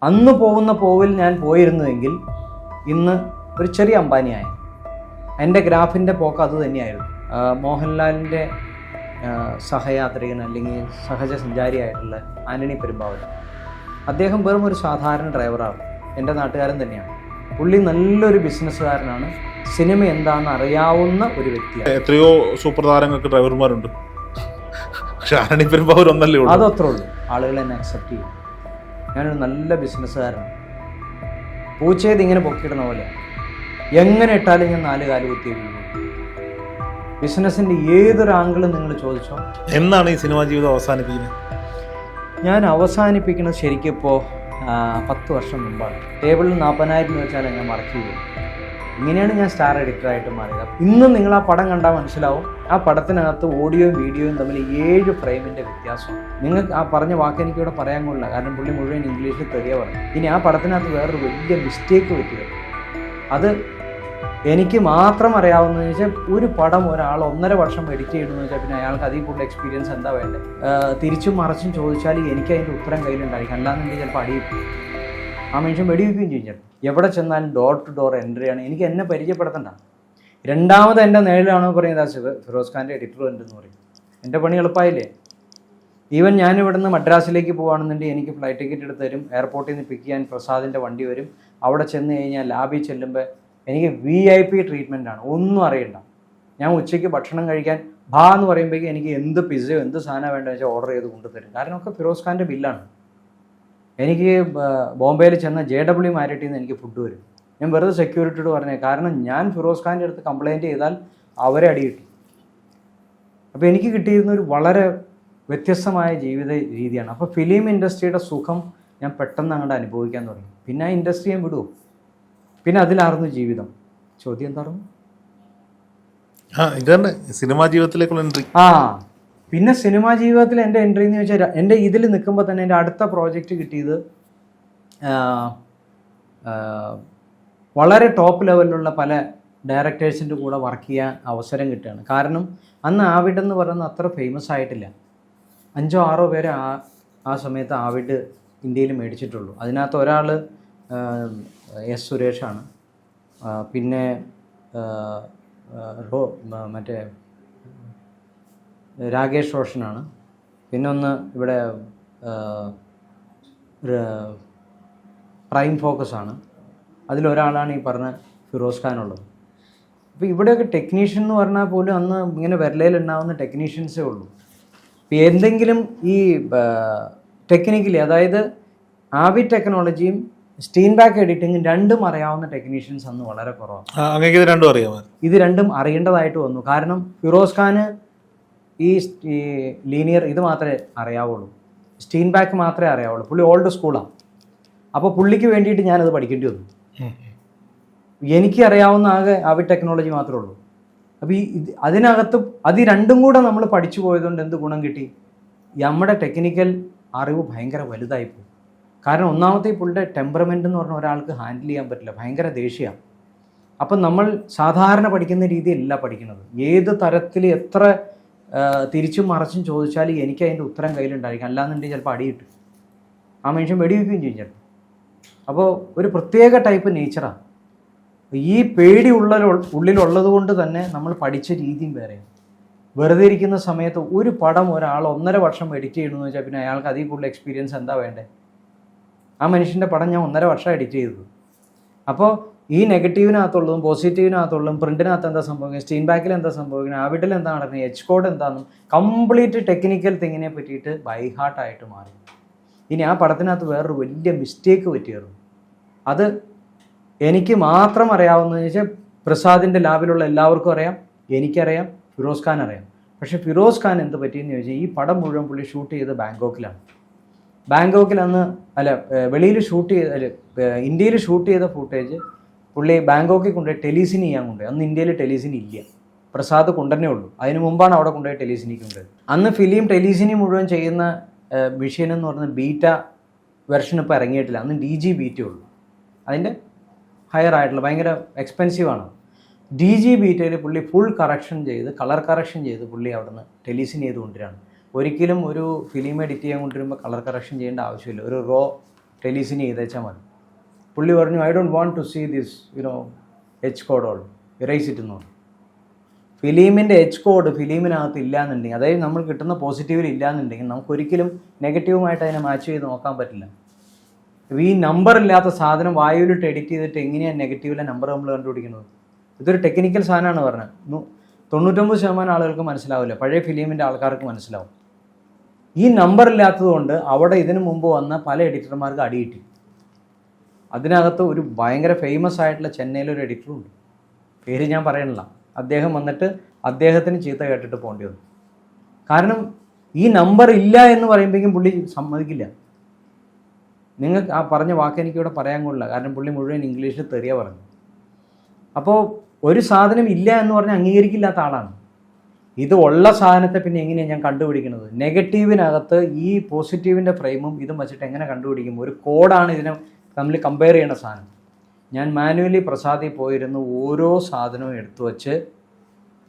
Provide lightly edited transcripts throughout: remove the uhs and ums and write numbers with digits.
അന്ന് പോകുന്ന പോവിൽ ഞാൻ പോയിരുന്നുവെങ്കിൽ ഇന്ന് ഒരു ചെറിയ അംബാനിയായി. എൻ്റെ ഗ്രാഫിൻ്റെ പോക്ക് അത് തന്നെയായിരുന്നു. മോഹൻലാലിൻ്റെ സഹയാത്രികൻ അല്ലെങ്കിൽ സഹജ സഞ്ചാരിയായിട്ടുള്ള ആന്റണി പെരുമ്പാവൂർ, അദ്ദേഹം വെറും ഒരു സാധാരണ ഡ്രൈവറാണ്. എൻ്റെ നാട്ടുകാരൻ തന്നെയാണ്. പുള്ളി നല്ലൊരു ബിസിനസ്സുകാരനാണ്. സിനിമ എന്താണെന്ന് അറിയാവുന്ന ഒരു വ്യക്തിയാണ്. എത്രയോ സൂപ്പർ താരങ്ങൾക്ക് ഡ്രൈവർമാരുണ്ട്, പക്ഷെ ആന്റണി പെരുമ്പാവൂർ ഒന്നല്ലേ ഉള്ളൂ. അതത്രേ ഉള്ളൂ. ആളുകൾ എന്നെ അക്സെപ്റ്റ് ചെയ്യും. ഞാനൊരു നല്ല ബിസിനസ്സുകാരനാണ്. പൂച്ചയത് ഇങ്ങനെ പൊക്കിയിടുന്ന പോലെ എങ്ങനെ ഇട്ടാലും ഞാൻ 4 കാല് കുത്തി വീഴും. ബിസിനസ്സിൻ്റെ ഏതൊരു ആംഗിളും നിങ്ങൾ ചോദിച്ചോ. എന്നാണ് ഈ സിനിമാ ജീവിതം അവസാനിപ്പിക്കുന്നത്? ഞാൻ അവസാനിപ്പിക്കുന്നത് ശരിക്കും ഇപ്പോൾ 10 വർഷം മുമ്പാണ്. ടേബിളിൽ 40,000 എന്ന് വെച്ചാൽ ഞാൻ വർക്ക് ചെയ്തു. ഇങ്ങനെയാണ് ഞാൻ സ്റ്റാർ എഡിറ്ററായിട്ട് മാറിയത്. ഇന്നും നിങ്ങൾ ആ പടം കണ്ടാൽ മനസ്സിലാവും, ആ പടത്തിനകത്ത് ഓഡിയോയും വീഡിയോയും തമ്മിൽ 7 ഫ്രെയിമിൻ്റെ വ്യത്യാസമാണ്. നിങ്ങൾക്ക് ആ പറഞ്ഞ വാക്ക് എനിക്കിവിടെ പറയാൻ കൊള്ളില്ല, കാരണം പുള്ളി മുഴുവൻ ഇംഗ്ലീഷിൽ തെറിയ പറഞ്ഞു. ഇനി ആ പടത്തിനകത്ത് വേറൊരു വലിയ മിസ്റ്റേക്ക് പറ്റിയത്, അത് എനിക്ക് മാത്രം അറിയാവുന്നതെന്ന് വെച്ചാൽ, ഒരു പടം ഒരാൾ 1.5 വർഷം എഡിറ്റ് ചെയ്യണമെന്ന് വെച്ചാൽ പിന്നെ അയാൾക്ക് അതിൽ കൂടുതൽ എക്സ്പീരിയൻസ് എന്താ വേണ്ടത്? തിരിച്ചും മറിച്ചും ചോദിച്ചാൽ എനിക്ക് അതിൻ്റെ ഉത്തരം കയ്യിലുണ്ടായിരിക്കും. അല്ലാന്നുണ്ടെങ്കിൽ ചിലപ്പോൾ അടിയിക്കും. ആ മനുഷ്യൻ വെടിവെക്കുകയും ചെയ്യും. ചിലപ്പോൾ എവിടെ ചെന്നാലും ഡോർ ടു ഡോർ എൻട്രിയാണ്. എനിക്ക് എന്നെ പരിചയപ്പെടുത്തണ്ട. രണ്ടാമത് എൻ്റെ നേരിലാണോ പറയുന്നത്, ഫിറോസ് ഖാൻ്റെ എഡിറ്റർ ഉണ്ടെന്ന് പറയും. എൻ്റെ പണി എളുപ്പമായില്ലേ? ഈവൻ ഞാനിവിടുന്ന് മദ്രാസിലേക്ക് പോകുകയാണെന്നുണ്ടെങ്കിൽ എനിക്ക് ഫ്ലൈറ്റ് ടിക്കറ്റ് എടുത്ത് തരും. എയർപോർട്ടിൽ നിന്ന് പിക്ക് ചെയ്യാൻ പ്രസാദിൻ്റെ വണ്ടി വരും. അവിടെ ചെന്ന് കഴിഞ്ഞാൽ ലാബിൽ ചെല്ലുമ്പോൾ എനിക്ക് VIP ട്രീറ്റ്മെൻറ്റാണ്. ഒന്നും അറിയണ്ട. ഞാൻ ഉച്ചയ്ക്ക് ഭക്ഷണം കഴിക്കാൻ എന്ന് പറയുമ്പോഴേക്കും എനിക്ക് എന്ത് പിസ്സയോ എന്ത് സാധനം വേണ്ടതെന്ന് വെച്ചാൽ ഓർഡർ ചെയ്ത് കൊണ്ടുതരും. കാരണം ഒക്കെ ഫിറോസ് ഖാൻ്റെ ബില്ലാണ്. എനിക്ക് ബോംബെയിൽ ചെന്ന JW മാരിറ്റിൽ നിന്ന് എനിക്ക് ഫുഡ് വരും. ഞാൻ വെറുതെ സെക്യൂരിറ്റിയോട് പറഞ്ഞത്, കാരണം ഞാൻ ഫിറോസ് ഖാൻ്റെ അടുത്ത് കംപ്ലയിൻറ്റ് ചെയ്താൽ അവരെ അടി കിട്ടും. അപ്പോൾ എനിക്ക് കിട്ടിയിരുന്ന ഒരു വളരെ വ്യത്യസ്തമായ ജീവിത രീതിയാണ്. അപ്പോൾ ഫിലിം ഇൻഡസ്ട്രിയുടെ സുഖം ഞാൻ പെട്ടെന്ന് അങ്ങോട്ട് അനുഭവിക്കാൻ തുടങ്ങി. പിന്നെ ആ ഇൻഡസ്ട്രി ഞാൻ വിടുമോ? പിന്നെ അതിലായിരുന്നു ജീവിതം. ചോദ്യം എന്തായിരുന്നു? ഇതന്നെ സിനിമാ ജീവിതത്തിലേക്കുള്ള എൻട്രി. പിന്നെ സിനിമാ ജീവിതത്തിൽ എൻ്റെ എൻട്രി എന്ന് വെച്ചാൽ, എൻ്റെ ഇതിൽ നിൽക്കുമ്പോൾ തന്നെ എൻ്റെ അടുത്ത പ്രോജക്റ്റ് കിട്ടിയത് വളരെ ടോപ്പ് ലെവലിലുള്ള പല ഡയറക്ടേഴ്സിൻ്റെ കൂടെ വർക്ക് ചെയ്യാൻ അവസരം കിട്ടുകയാണ്. കാരണം അന്ന് ആവിഡ് എന്ന് പറയുന്നത് അത്ര ഫേമസ് ആയിട്ടില്ല. 5 or 6 പേരെ ആ സമയത്ത് ആവിഡ് ഇന്ത്യയിൽ മേടിച്ചിട്ടുള്ളൂ. അതിനകത്ത് ഒരാൾ S. സുരേഷാണ്. പിന്നെ മറ്റേ രാകേഷ് റോഷനാണ്. പിന്നെ ഒന്ന് ഇവിടെ പ്രൈം ഫോക്കസാണ്. അതിലൊരാളാണ് ഈ പറഞ്ഞ ഫിറോസ് ഖാനുള്ളത്. അപ്പോൾ ഇവിടെയൊക്കെ ടെക്നീഷ്യൻ എന്ന് പറഞ്ഞാൽ പോലും അന്ന് ഇങ്ങനെ വിരലയിലുണ്ടാവുന്ന ടെക്നീഷ്യൻസേ ഉള്ളൂ. ഇപ്പോൾ എന്തെങ്കിലും ഈ ടെക്നിക്കലി, അതായത് ആവിഡ് ടെക്നോളജിയും സ്റ്റീൻബാക്ക് എഡിറ്റിങ്ങും രണ്ടും അറിയാവുന്ന ടെക്നീഷ്യൻസ് അന്ന് വളരെ കുറവാണ്. ഇത് രണ്ടും അറിയേണ്ടതായിട്ട് വന്നു. കാരണം ഫിറോസ് ഖാന് ഈ ലീനിയർ ഇത് മാത്രമേ അറിയാവുള്ളൂ, സ്റ്റീൻബാക്ക് മാത്രമേ അറിയാവുള്ളൂ. പുള്ളി ഓൾഡ് സ്കൂളാണ്. അപ്പോൾ പുള്ളിക്ക് വേണ്ടിയിട്ട് ഞാനത് പഠിക്കേണ്ടി വന്നു. എനിക്ക് അറിയാവുന്ന ആകെ ആവിഡ് ടെക്നോളജി മാത്രമേ ഉള്ളൂ. അപ്പോൾ അതിനകത്ത് അത് രണ്ടും കൂടെ നമ്മൾ പഠിച്ചു പോയതുകൊണ്ട് എന്ത് ഗുണം കിട്ടി? നമ്മുടെ ടെക്നിക്കൽ അറിവ് ഭയങ്കര വലുതായിപ്പോയി. കാരണം ഒന്നാമത്തെ പുള്ളിയുടെ ടെമ്പറമെൻ്റ് എന്ന് പറഞ്ഞാൽ ഒരാൾക്ക് ഹാൻഡിൽ ചെയ്യാൻ പറ്റില്ല, ഭയങ്കര ദേഷ്യമാണ്. അപ്പം നമ്മൾ സാധാരണ പഠിക്കുന്ന രീതിയല്ല പഠിക്കുന്നത്. ഏത് തരത്തിൽ എത്ര തിരിച്ചും മറിച്ചും ചോദിച്ചാൽ എനിക്ക് അതിൻ്റെ ഉത്തരം കയ്യിലുണ്ടായിരിക്കും. അല്ലാന്നുണ്ടെങ്കിൽ ചിലപ്പോൾ അടി കിട്ടും. ആ മനുഷ്യൻ വെടിവെക്കുകയും ചെയ്യും ചിലപ്പോൾ. അപ്പോൾ ഒരു പ്രത്യേക ടൈപ്പ് നേച്ചറാണ്. ഈ പേടി ഉള്ളിലുള്ളത് കൊണ്ട് തന്നെ നമ്മൾ പഠിച്ച രീതിയും വേറെയാണ്. വെറുതെ ഇരിക്കുന്ന സമയത്ത് ഒരു പടം ഒരാൾ 1.5 വർഷം എഡിറ്റ് ചെയ്യണമെന്ന് വെച്ചാൽ പിന്നെ അയാൾക്ക് അതിൽ കൂടുതൽ എക്സ്പീരിയൻസ് എന്താ വേണ്ടേ? ആ മനുഷ്യൻ്റെ പടം ഞാൻ 1.5 വർഷം എഡിറ്റ് ചെയ്തത്. അപ്പോൾ ഈ നെഗറ്റീവിനകത്തുള്ളതും പോസിറ്റീവിനകത്തുള്ളതും പ്രിൻറ്റിനകത്ത് എന്താ സംഭവിക്കുന്നത്, സ്റ്റീൻബാക്കിൽ എന്താ സംഭവിക്കുന്നത്, ആവിഡിൽ എന്താ നടക്കുന്നത്, H കോഡ് എന്താണെന്നും കംപ്ലീറ്റ് ടെക്നിക്കൽ തിങ്ങിനെ പറ്റിയിട്ട് ബൈ ഹാർട്ടായിട്ട് മാറി. ഇനി ആ പടത്തിനകത്ത് വേറൊരു വലിയ മിസ്റ്റേക്ക് പറ്റിയിരുന്നു. അത് എനിക്ക് മാത്രം അറിയാവുന്നതെന്ന് വെച്ചാൽ, പ്രസാദിൻ്റെ ലാബിലുള്ള എല്ലാവർക്കും അറിയാം, എനിക്കറിയാം, ഫിറോസ് ഖാൻ അറിയാം. പക്ഷേ ഫിറോസ് ഖാൻ എന്ത് പറ്റിയെന്ന് ചോദിച്ചാൽ, ഈ പടം മുഴുവൻ പുള്ളി ഷൂട്ട് ചെയ്ത് ബാങ്കോക്കിലാണ്. ബാങ്കോക്കിൽ അന്ന് വെളിയിൽ ഇന്ത്യയിൽ ഷൂട്ട് ചെയ്ത ഫുട്ടേജ് പുള്ളി ബാങ്കോക്കിൽ കൊണ്ടുപോയി ടെലിസിനി ചെയ്യാൻ കൊണ്ടുപോയി. അന്ന് ഇന്ത്യയിൽ ടെലിസിനി ഇല്ല, പ്രസാദ് കൊണ്ടുതന്നെ ഉള്ളൂ. അതിന് മുമ്പാണ് അവിടെ കൊണ്ടുപോയി ടെലിസിനിക്ക് കൊണ്ടുപോയത്. അന്ന് ഫിലിം ടെലിസിനി മുഴുവൻ ചെയ്യുന്ന മെഷീൻ എന്ന് പറഞ്ഞാൽ ബീറ്റ വെർഷൻ ഇപ്പോൾ ഇറങ്ങിയിട്ടില്ല. അന്ന് DG ബീറ്റേ ഉള്ളൂ. അതിൻ്റെ ഹയർ ആയിട്ടുള്ള ഭയങ്കര എക്സ്പെൻസീവാണ്. DG ബീറ്റയിൽ പുള്ളി ഫുൾ കറക്ഷൻ ചെയ്ത്, കളർ കറക്ഷൻ ചെയ്ത് പുള്ളി അവിടുന്ന് ടെലിസിനി ചെയ്ത് കൊണ്ടുവരികയാണ്. ഒരിക്കലും ഒരു ഫിലിം എഡിറ്റ് ചെയ്യാൻ കൊണ്ടുവരുമ്പോൾ കളർ കറക്ഷൻ ചെയ്യേണ്ട ആവശ്യമില്ല. ഒരു റോ ടെലീസിനി ചെയ്തേച്ചാൽ മതി. പുള്ളി പറഞ്ഞു I don't want to see this H code all, erase it എന്ന് പറഞ്ഞു. ഫിലിമിൻ്റെ എച്ച് കോഡ് ഫിലിമിനകത്ത് ഇല്ലയെന്നുണ്ടെങ്കിൽ, അതായത് നമ്മൾ കിട്ടുന്ന പോസിറ്റീവിൽ ഇല്ലയെന്നുണ്ടെങ്കിൽ നമുക്കൊരിക്കലും നെഗറ്റീവുമായിട്ട് അതിനെ മാച്ച് ചെയ്ത് നോക്കാൻ പറ്റില്ല. ഈ നമ്പർ ഇല്ലാത്ത സാധനം വായുവിലിട്ട് എഡിറ്റ് ചെയ്തിട്ട് എങ്ങനെയാണ് നെഗറ്റീവിലെ നമ്പർ നമ്മൾ കണ്ടുപിടിക്കുന്നത്? ഇതൊരു ടെക്നിക്കൽ സാധനമാണ് പറഞ്ഞത്. 99% ആളുകൾക്ക് മനസ്സിലാവില്ല, പഴയ ഫിലിമിൻ്റെ ആൾക്കാർക്ക് മനസ്സിലാവും. ഈ നമ്പർ ഇല്ലാത്തതുകൊണ്ട് അവിടെ ഇതിനു മുമ്പ് വന്ന പല എഡിറ്റർമാർക്ക് അടി കിട്ടി. അതിനകത്ത് ഒരു ഭയങ്കര ഫേമസ് ആയിട്ടുള്ള ചെന്നൈയിലൊരു എഡിറ്ററുണ്ട്, പേര് ഞാൻ പറയണില്ല. അദ്ദേഹം വന്നിട്ട് അദ്ദേഹത്തിന് ചീത്ത കേട്ടിട്ട് പോകേണ്ടി വന്നു. കാരണം ഈ നമ്പർ ഇല്ല എന്ന് പറയുമ്പോഴേക്കും പുള്ളി സമ്മതിക്കില്ല. നിങ്ങൾക്ക് ആ പറഞ്ഞ വാക്ക് എനിക്കിവിടെ പറയാൻ കൊള്ളില്ല, കാരണം പുള്ളി മുഴുവൻ ഇംഗ്ലീഷിൽ തെറിയ പറഞ്ഞു. അപ്പോൾ ഒരു സാധനം ഇല്ല എന്ന് പറഞ്ഞാൽ അംഗീകരിക്കില്ലാത്ത ആളാണ്. ഇത് ഉള്ള സാധനത്തെ പിന്നെ എങ്ങനെയാണ് ഞാൻ കണ്ടുപിടിക്കുന്നത്? നെഗറ്റീവിനകത്ത് ഈ പോസിറ്റീവിൻ്റെ ഫ്രെയിമും ഇതും വെച്ചിട്ട് എങ്ങനെ കണ്ടുപിടിക്കും? ഒരു കോഡാണ് ഇതിനെ തമ്മിൽ കമ്പയർ ചെയ്യേണ്ട സാധനം. ഞാൻ മാനുവലി പ്രസാദിൽ പോയിരുന്നു ഓരോ സാധനവും എടുത്തു വച്ച്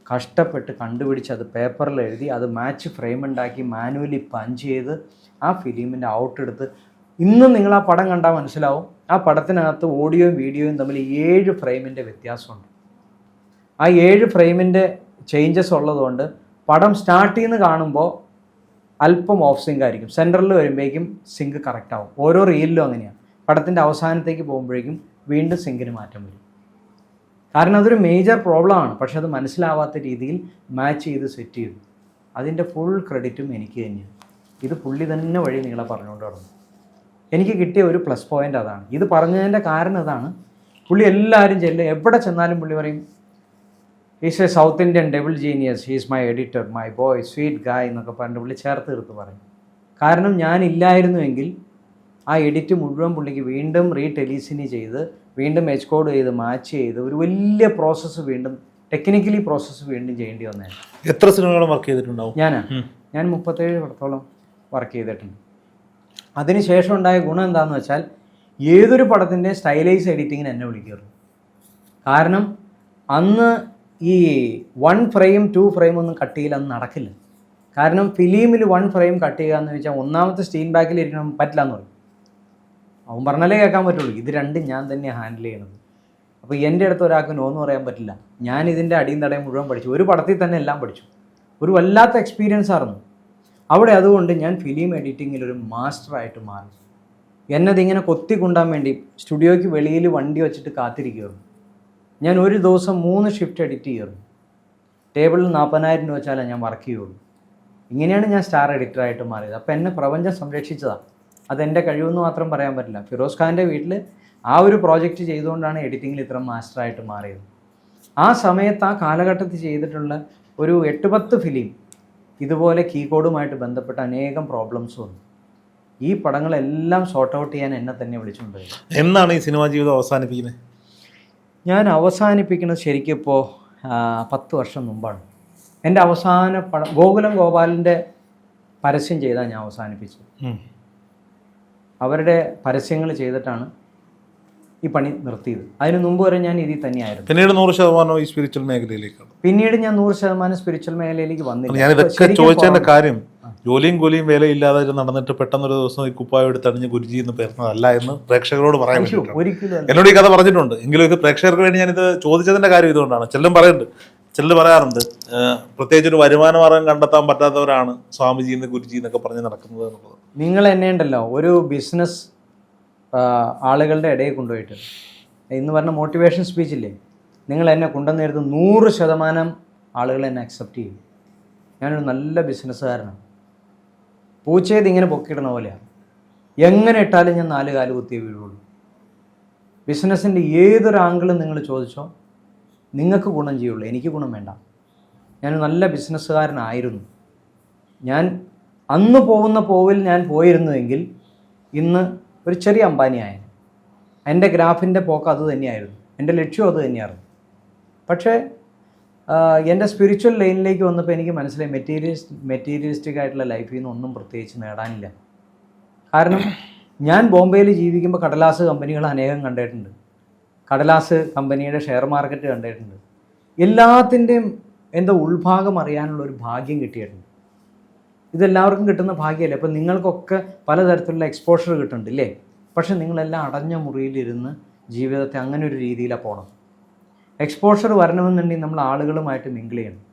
കഷ്ടപ്പെട്ട് കണ്ടുപിടിച്ച് അത് പേപ്പറിൽ എഴുതി അത് മാച്ച് ഫ്രെയിം ഉണ്ടാക്കി മാനുവലി പഞ്ച് ചെയ്ത് ആ ഫിലിമിൻ്റെ ഔട്ട് എടുത്ത്, ഇന്നും നിങ്ങൾ ആ പടം കണ്ടാൽ മനസ്സിലാവും, ആ പടത്തിനകത്ത് ഓഡിയോയും വീഡിയോയും തമ്മിൽ 7 ഫ്രെയിമിൻ്റെ വ്യത്യാസമുണ്ട്. ആ 7 ഫ്രെയിമിൻ്റെ ചേഞ്ചസ് ഉള്ളതുകൊണ്ട് പടം സ്റ്റാർട്ട് ചെയ്യുന്ന കാണുമ്പോൾ അല്പം ഓഫ് സിങ്ക് ആയിരിക്കും, സെൻറ്ററിൽ വരുമ്പോഴേക്കും സിങ്ക് കറക്റ്റ് ആവും. ഓരോ റീലിലും അങ്ങനെയാണ്. പടത്തിൻ്റെ അവസാനത്തേക്ക് പോകുമ്പോഴേക്കും വീണ്ടും സിങ്കിന് മാറ്റം വരും. കാരണം അതൊരു മേജർ പ്രോബ്ലമാണ്. പക്ഷെ അത് മനസ്സിലാവാത്ത രീതിയിൽ മാച്ച് ചെയ്ത് സെറ്റ് ചെയ്തു. അതിൻ്റെ ഫുൾ ക്രെഡിറ്റും എനിക്ക് തന്നെയാണ്. ഇത് പുള്ളി തന്നെ വഴി നിങ്ങളെ പറഞ്ഞുകൊണ്ട് നടന്നു. എനിക്ക് കിട്ടിയ ഒരു പ്ലസ് പോയിൻ്റ് അതാണ്. ഇത് പറഞ്ഞതിൻ്റെ കാരണം അതാണ്. പുള്ളി എല്ലാവരും എവിടെ ചെന്നാലും പുള്ളി പറയും is a South Indian devil genius, he's my editor, my boy, sweet guy എന്നൊക്കെ പറഞ്ഞിട്ട് പുള്ളി ചേർത്ത് എടുത്ത് പറയും. കാരണം ഞാനില്ലായിരുന്നുവെങ്കിൽ ആ എഡിറ്റ് മുഴുവൻ പുള്ളിക്ക് വീണ്ടും ടെലീസിനി ചെയ്ത് വീണ്ടും എച്ച് കോഡ് ചെയ്ത് മാച്ച് ചെയ്ത് ഒരു വലിയ പ്രോസസ്സ് വീണ്ടും ടെക്നിക്കലി പ്രോസസ്സ് വീണ്ടും ചെയ്യേണ്ടി വന്നേ. എത്ര സിനിമകളും വർക്ക് ചെയ്തിട്ടുണ്ടാവും? ഞാൻ 37 പടത്തോളം വർക്ക് ചെയ്തിട്ടുണ്ട്. അതിനുശേഷം ഉണ്ടായ ഗുണം എന്താണെന്ന് വെച്ചാൽ ഏതൊരു പടത്തിൻ്റെ സ്റ്റൈലൈസ് എഡിറ്റിങ്ങിന് എന്നെ വിളിക്കാറുണ്ട്. കാരണം അന്ന് ഈ 1 ഫ്രെയിം 2 ഫ്രെയിം ഒന്നും കട്ട് ചെയ്യില്ല, അന്ന് നടക്കില്ല. കാരണം ഫിലിമിൽ 1 ഫ്രെയിം കട്ട് ചെയ്യുക എന്ന് വെച്ചാൽ ഒന്നാമത്തെ സ്റ്റീൻ ബാക്കിൽ ഇരിക്കണം പറ്റില്ല എന്ന് പറയും. അവൻ പറഞ്ഞാലേ കേൾക്കാൻ പറ്റുള്ളൂ. ഇത് രണ്ടും ഞാൻ തന്നെയാണ് ഹാൻഡിൽ ചെയ്യണത്. അപ്പോൾ എൻ്റെ അടുത്ത് ഒരാൾക്ക് നോന്ന് പറയാൻ പറ്റില്ല. ഞാൻ ഇതിൻ്റെ അടിയും തടയും മുഴുവൻ പഠിച്ചു. ഒരു പടത്തിൽ തന്നെ എല്ലാം പഠിച്ചു. ഒരു വല്ലാത്ത എക്സ്പീരിയൻസ് ആയിരുന്നു അവിടെ. അതുകൊണ്ട് ഞാൻ ഫിലിം എഡിറ്റിങ്ങിൽ ഒരു മാസ്റ്ററായിട്ട് മാറി. എന്നതിങ്ങനെ കൊത്തിക്കൊണ്ടാൻ വേണ്ടി സ്റ്റുഡിയോയ്ക്ക് വെളിയിൽ വണ്ടി വെച്ചിട്ട് കാത്തിരിക്കുകയായിരുന്നു. ഞാൻ ഒരു ദിവസം 3 ഷിഫ്റ്റ് എഡിറ്റ് ചെയ്യുമായിരുന്നു. ടേബിളിൽ 40,000 രൂപ വെച്ചാലേ ഞാൻ വർക്ക് ചെയ്യുള്ളൂ. ഇങ്ങനെയാണ് ഞാൻ സ്റ്റാർ എഡിറ്ററായിട്ട് മാറിയത്. അപ്പോൾ എന്നെ പ്രപഞ്ചം സംരക്ഷിച്ചതാണ്. അതെൻ്റെ കഴിവെന്ന് മാത്രം പറയാൻ പറ്റില്ല. ഫിറോസ് ഖാൻ്റെ വീട്ടിൽ ആ ഒരു പ്രോജക്റ്റ് ചെയ്തുകൊണ്ടാണ് എഡിറ്റിങ്ങിൽ ഇത്ര മാസ്റ്ററായിട്ട് മാറിയത്. ആ സമയത്ത് ആ കാലഘട്ടത്തിൽ ചെയ്തിട്ടുള്ള ഒരു 8-10 ഫിലിം ഇതുപോലെ കീ കോഡുമായിട്ട് ബന്ധപ്പെട്ട അനേകം പ്രോബ്ലംസ് വന്നു. ഈ പടങ്ങളെല്ലാം സോർട്ട് ഔട്ട് ചെയ്യാൻ എന്നെ തന്നെ വിളിച്ചുകൊണ്ടുപോയി. എന്നാണ് ഈ സിനിമാ ജീവിതം അവസാനിപ്പിക്കുന്നത്? ഞാൻ അവസാനിപ്പിക്കുന്നത് ശരിക്കും ഇപ്പോൾ 10 വർഷം മുമ്പാണ്. എൻ്റെ അവസാന പടം ഗോകുലം ഗോപാലിൻ്റെ പരസ്യം ചെയ്താണ് ഞാൻ അവസാനിപ്പിച്ചത്. അവരുടെ പരസ്യങ്ങൾ ചെയ്തിട്ടാണ് ഈ പണി നിർത്തിയത്. അതിന് മുമ്പ് വരെ ഞാൻ ഇതിൽ തന്നെയായിരുന്നു. പിന്നീട് 100% ഈ സ്പിരിച്വൽ മേഖലയിലേക്കാണ്. പിന്നീട് ഞാൻ 100% സ്പിരിച്വൽ മേഖലയിലേക്ക് വന്നില്ല. ഞാനിതൊക്കെ ചോദിച്ചതിൻ്റെ കാര്യം ജോലിയും കൂലിയും വേലയില്ലാതെ നടന്നിട്ട് പെട്ടെന്നൊരു ദിവസം ഈ കുപ്പായം എടുത്തണിഞ്ഞ് ഗുരുജി എന്ന് പേർന്നതല്ല എന്ന് പ്രേക്ഷകരോട് പറയാൻ ഒരിക്കലും എന്നോട് ഈ കഥ പറഞ്ഞിട്ടുണ്ട്. എങ്കിലും ഇത് പ്രേക്ഷകർക്ക് വേണ്ടി ഞാനിത് ചോദിച്ചതിൻ്റെ കാര്യം ഇതുകൊണ്ടാണ്. ചിലർ പറയാറുണ്ട് പ്രത്യേകിച്ച് ഒരു വരുമാന മാർഗം കണ്ടെത്താൻ പറ്റാത്തവരാണ് സ്വാമിജി എന്ന് ഗുരുജി എന്നൊക്കെ പറഞ്ഞ് നടക്കുന്നത് എന്നുള്ളത്. നിങ്ങൾ എന്നെ ഉണ്ടല്ലോ ഒരു ബിസിനസ് ആളുകളുടെ ഇടയിൽ കൊണ്ടുപോയിട്ട് ഇന്ന് പറഞ്ഞ മോട്ടിവേഷൻ സ്പീച്ചില്ലേ, നിങ്ങൾ എന്നെ കൊണ്ടുവന്നിരുന്ന് 100% ആളുകൾ എന്നെ അക്സെപ്റ്റ് ചെയ്യും. ഞാനൊരു നല്ല ബിസിനസ്സുകാരനാണ്. പൂച്ചയത് ഇങ്ങനെ പൊക്കിയിടണ പോലെയാണ്. എങ്ങനെ ഇട്ടാലും ഞാൻ 4 കാല് കുത്തിയേ വീഴുള്ളൂ. ബിസിനസ്സിൻ്റെ ഏതൊരു ആംഗിളും നിങ്ങൾ ചോദിച്ചോ, നിങ്ങൾക്ക് ഗുണം ചെയ്യുള്ളൂ, എനിക്ക് ഗുണം വേണ്ട. ഞാനൊരു നല്ല ബിസിനസ്സുകാരനായിരുന്നു. ഞാൻ അന്ന് പോകുന്ന പോവിൽ ഞാൻ പോയിരുന്നുവെങ്കിൽ ഇന്ന് ഒരു ചെറിയ അംബാനിയായ. എൻ്റെ ഗ്രാഫിൻ്റെ പോക്ക് അത് തന്നെയായിരുന്നു, എൻ്റെ ലക്ഷ്യം അത് തന്നെയായിരുന്നു. പക്ഷേ എൻ്റെ സ്പിരിച്വൽ ലൈനിലേക്ക് വന്നപ്പോൾ എനിക്ക് മനസ്സിലായി മെറ്റീരിയലിസ്റ്റിക് ആയിട്ടുള്ള ലൈഫിൽ നിന്ന് ഒന്നും പ്രത്യേകിച്ച് നേടാനില്ല. കാരണം ഞാൻ ബോംബെയിൽ ജീവിക്കുമ്പോൾ കടലാസ് കമ്പനികൾ അനേകം കണ്ടിട്ടുണ്ട്. കടലാസ് കമ്പനിയുടെ ഷെയർ മാർക്കറ്റ് കണ്ടിട്ടുണ്ട്. എല്ലാത്തിൻ്റെയും എന്താ ഉൾഭാഗം അറിയാനുള്ളൊരു ഭാഗ്യം കിട്ടിയിട്ടുണ്ട്. ഇതെല്ലാവർക്കും കിട്ടുന്ന ഭാഗ്യമല്ലേ. അപ്പോൾ നിങ്ങൾക്കൊക്കെ പലതരത്തിലുള്ള എക്സ്പോഷർ കിട്ടുന്നുണ്ട് ഇല്ലേ. പക്ഷെ നിങ്ങളെല്ലാം അടഞ്ഞ മുറിയിലിരുന്ന് ജീവിതത്തെ അങ്ങനെ ഒരു രീതിയിലാണ് പോകണം. എക്സ്പോഷർ വരണമെന്നുണ്ടെങ്കിൽ നമ്മൾ ആളുകളുമായിട്ട് മിങ്കിൾ ചെയ്യണം.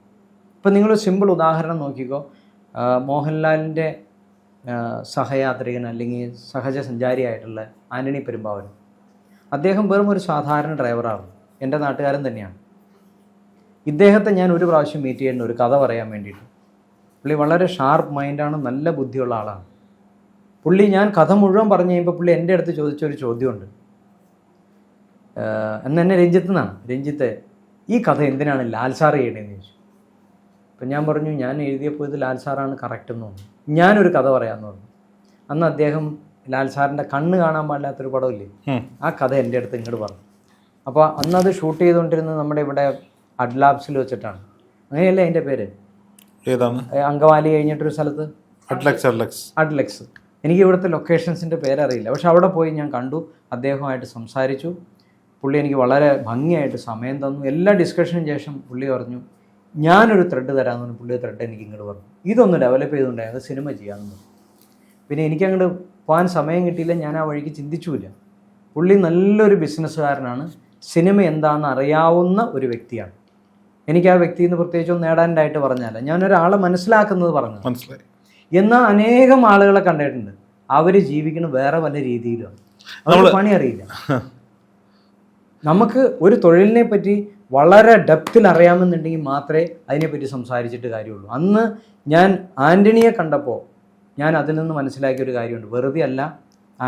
ഇപ്പം നിങ്ങൾ സിമ്പിൾ ഉദാഹരണം നോക്കിക്കോ, മോഹൻലാലിൻ്റെ സഹയാത്രികൻ അല്ലെങ്കിൽ സഹജ സഞ്ചാരിയായിട്ടുള്ള ആൻ്റണി പെരുമ്പാവൂർ. അദ്ദേഹം വെറും ഒരു സാധാരണ ഡ്രൈവറാണ്, എൻ്റെ നാട്ടുകാരൻ തന്നെയാണ്. ഇദ്ദേഹത്തെ ഞാൻ ഒരു പ്രാവശ്യം മീറ്റ് ചെയ്യേണ്ട ഒരു കഥ പറയാൻ വേണ്ടിയിട്ട്. പുള്ളി വളരെ ഷാർപ്പ് മൈൻഡാണ്, നല്ല ബുദ്ധിയുള്ള ആളാണ്. പുള്ളി ഞാൻ കഥ മുഴുവൻ പറഞ്ഞു കഴിയുമ്പോൾ പുള്ളി എൻ്റെ അടുത്ത് ചോദിച്ചൊരു ചോദ്യമുണ്ട്. എന്നെ രഞ്ജിത്ത് ഈ കഥ എന്തിനാണ് ലാൽ സാർ ചെയ്യണേന്ന് ചോദിച്ചു. അപ്പം ഞാൻ പറഞ്ഞു, ഞാൻ എഴുതിയപ്പോൾ ഇത് ലാൽ സാറാണ് കറക്റ്റ് എന്ന് തോന്നുന്നു, ഞാനൊരു കഥ പറയാമെന്ന് പറഞ്ഞു. അന്ന് അദ്ദേഹം ലാൽ സാറിൻ്റെ കണ്ണ് കാണാൻ പാടില്ലാത്തൊരു പടമില്ലേ, ആ കഥ എൻ്റെ അടുത്ത് ഇങ്ങോട്ട് പറഞ്ഞു. അപ്പോൾ അന്നത് ഷൂട്ട് ചെയ്തുകൊണ്ടിരുന്നത് നമ്മുടെ ഇവിടെ അഡ്ലാബ്സിൽ വെച്ചിട്ടാണ്. അങ്ങനെയല്ലേ അതിൻ്റെ പേര്? ഏതാണ്? അങ്കമാലി കഴിഞ്ഞിട്ടൊരു സ്ഥലത്ത് അഡ്ലക്സ്. എനിക്ക് ഇവിടുത്തെ ലൊക്കേഷൻസിൻ്റെ പേരറിയില്ല. പക്ഷെ അവിടെ പോയി ഞാൻ കണ്ടു, അദ്ദേഹവുമായിട്ട് സംസാരിച്ചു. പുള്ളി എനിക്ക് വളരെ ഭംഗിയായിട്ട് സമയം തന്നു. എല്ലാ ഡിസ്കഷനും ശേഷം പുള്ളി പറഞ്ഞു, ഞാനൊരു ത്രെഡ് തരാമെന്ന് പറഞ്ഞു. പുള്ളി ത്രെഡ് എനിക്ക് ഇങ്ങോട്ട് പറഞ്ഞു, ഇതൊന്ന് ഡെവലപ്പ് ചെയ്തുകൊണ്ടായത് സിനിമ ചെയ്യാമെന്ന് പറഞ്ഞു. പിന്നെ എനിക്കങ്ങോട്ട് പോകാൻ സമയം കിട്ടിയില്ല, ഞാൻ ആ വഴിക്ക് ചിന്തിച്ചുമില്ല. പുള്ളി നല്ലൊരു ബിസിനസ്സുകാരനാണ്, സിനിമ എന്താണെന്ന് അറിയാവുന്ന ഒരു വ്യക്തിയാണ്. എനിക്ക് ആ വ്യക്തിയിൽ നിന്ന് പ്രത്യേകിച്ചൊന്നും നേടാനായിട്ട് പറഞ്ഞാൽ ഞാനൊരാളെ മനസ്സിലാക്കുന്നത് പറഞ്ഞു. മനസ്സിലായി. എന്നാൽ അനേകം ആളുകളെ കണ്ടിട്ടുണ്ട്, അവർ ജീവിക്കുന്നത് വേറെ പല രീതിയിലാണ്. അവർക്ക് പണി അറിയില്ല. നമുക്ക് ഒരു തൊഴിലിനെ പറ്റി വളരെ ഡെപ്തിൽ അറിയാമെന്നുണ്ടെങ്കിൽ മാത്രമേ അതിനെപ്പറ്റി സംസാരിച്ചിട്ട് കാര്യമുള്ളൂ. അന്ന് ഞാൻ ആൻ്റണിയെ കണ്ടപ്പോൾ ഞാൻ അതിൽ നിന്ന് മനസ്സിലാക്കിയ ഒരു കാര്യമുണ്ട്, വെറുതെ അല്ല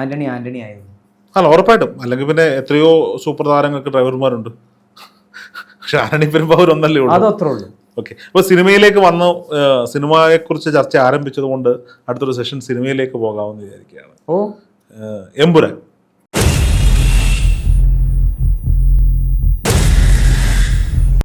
ആൻ്റണി ആയിരുന്നു. അല്ല, ഉറപ്പായിട്ടും. അല്ലെങ്കിൽ പിന്നെ എത്രയോ സൂപ്പർ താരങ്ങൾക്ക് ഡ്രൈവർമാരുണ്ട്, പക്ഷെ ആന്റണി പെരുമ്പാവൂർ ഒന്നല്ലേ ഉള്ളൂ. അതത്രേ ഉള്ളൂ. ഓക്കെ. അപ്പോൾ സിനിമയിലേക്ക് വന്നു, സിനിമയെക്കുറിച്ച് ചർച്ച ആരംഭിച്ചത് കൊണ്ട് അടുത്തൊരു സെഷൻ സിനിമയിലേക്ക് പോകാമെന്ന് വിചാരിക്കുകയാണ്. എമ്പുരാൻ